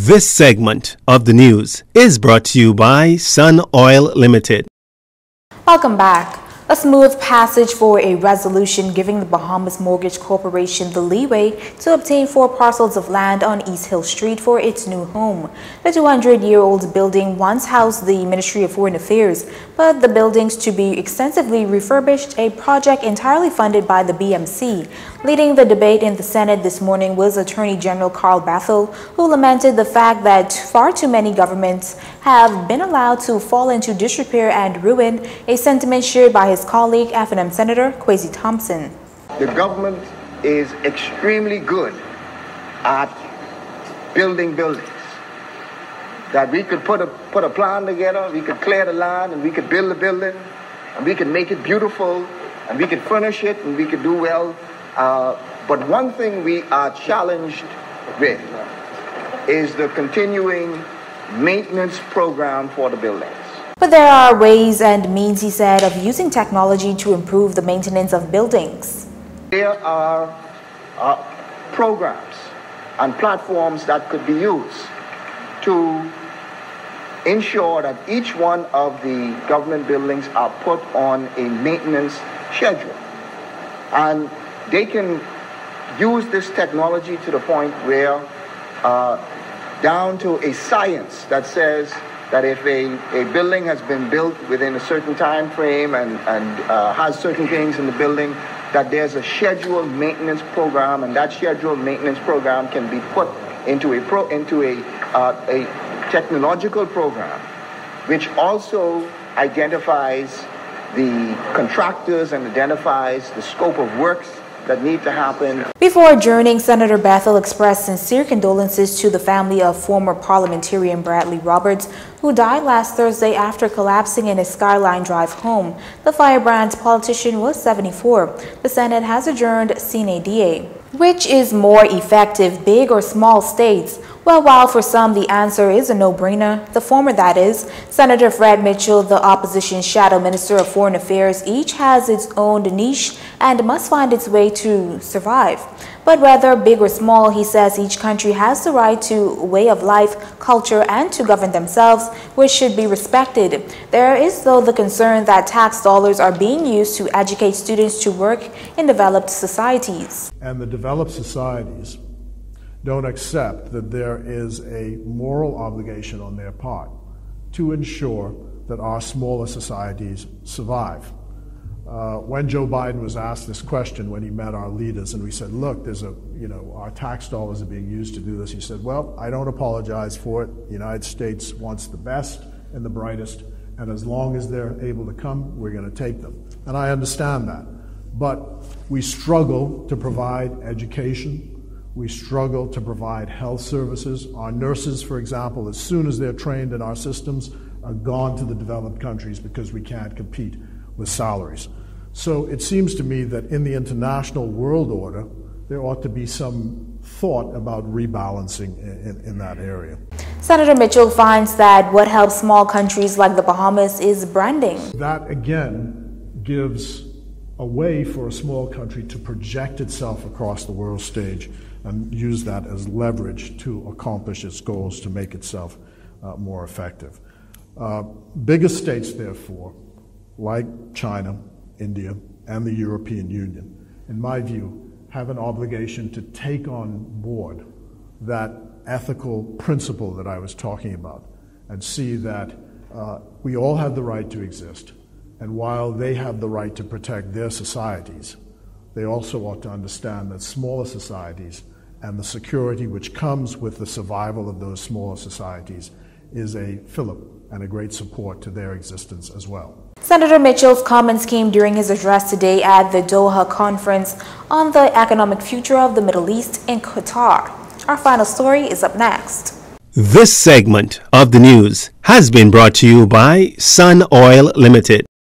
This segment of the news is brought to you by Sun Oil Limited. Welcome back. A smooth passage for a resolution giving the Bahamas Mortgage Corporation the leeway to obtain 4 parcels of land on East Hill Street for its new home. The 200-year-old building once housed the Ministry of Foreign Affairs, but the buildings to be extensively refurbished, a project entirely funded by the BMC. Leading the debate in the Senate this morning was Attorney General Carl Bethel, who lamented the fact that far too many governments have been allowed to fall into disrepair and ruin, a sentiment shared by his colleague, F&M Senator Kwesi Thompson. The government is extremely good at building buildings. That we could put a plan together, we could clear the land, and we could build a building, and we could make it beautiful, and we could furnish it, and we could do well. But one thing we are challenged with is the continuing maintenance program for the buildings. But there are ways and means, he said, of using technology to improve the maintenance of buildings. There are programs and platforms that could be used to ensure that each one of the government buildings are put on a maintenance schedule. And they can use this technology to the point where down to a science that says that if a building has been built within a certain time frame and has certain things in the building, that there's a scheduled maintenance program, and that scheduled maintenance program can be put into a technological program, which also identifies the contractors and identifies the scope of works that need to happen. Before adjourning, Senator Bethel expressed sincere condolences to the family of former parliamentarian Bradley Roberts, who died last Thursday after collapsing in his Skyline Drive home. The firebrand politician was 74. The Senate has adjourned sine die. Which is more effective, big or small states? Well, while for some the answer is a no-brainer, the former that is, Senator Fred Mitchell, the opposition shadow minister of foreign affairs, each has its own niche and must find its way to survive. But whether big or small, he says each country has the right to way of life, culture, and to govern themselves, which should be respected. There is, though, the concern that tax dollars are being used to educate students to work in developed societies. And the developed societies don't accept that there is a moral obligation on their part to ensure that our smaller societies survive. When Joe Biden was asked this question when he met our leaders, and we said, look, our tax dollars are being used to do this, he said, well, I don't apologize for it. The United States wants the best and the brightest, and as long as they're able to come, we're going to take them. And I understand that. But we struggle to provide education. We struggle to provide health services. Our nurses, for example, as soon as they're trained in our systems, are gone to the developed countries because we can't compete with salaries. So it seems to me that in the international world order, there ought to be some thought about rebalancing in that area. Senator Mitchell finds that what helps small countries like the Bahamas is branding. That, again, gives a way for a small country to project itself across the world stage and use that as leverage to accomplish its goals, to make itself more effective. Bigger states, therefore, like China, India, and the European Union, in my view, have an obligation to take on board that ethical principle that I was talking about and see that we all have the right to exist. And while they have the right to protect their societies, they also ought to understand that smaller societies and the security which comes with the survival of those smaller societies is a fillip and a great support to their existence as well. Senator Mitchell's comments came during his address today at the Doha Conference on the economic future of the Middle East in Qatar. Our final story is up next. This segment of the news has been brought to you by Sun Oil Limited.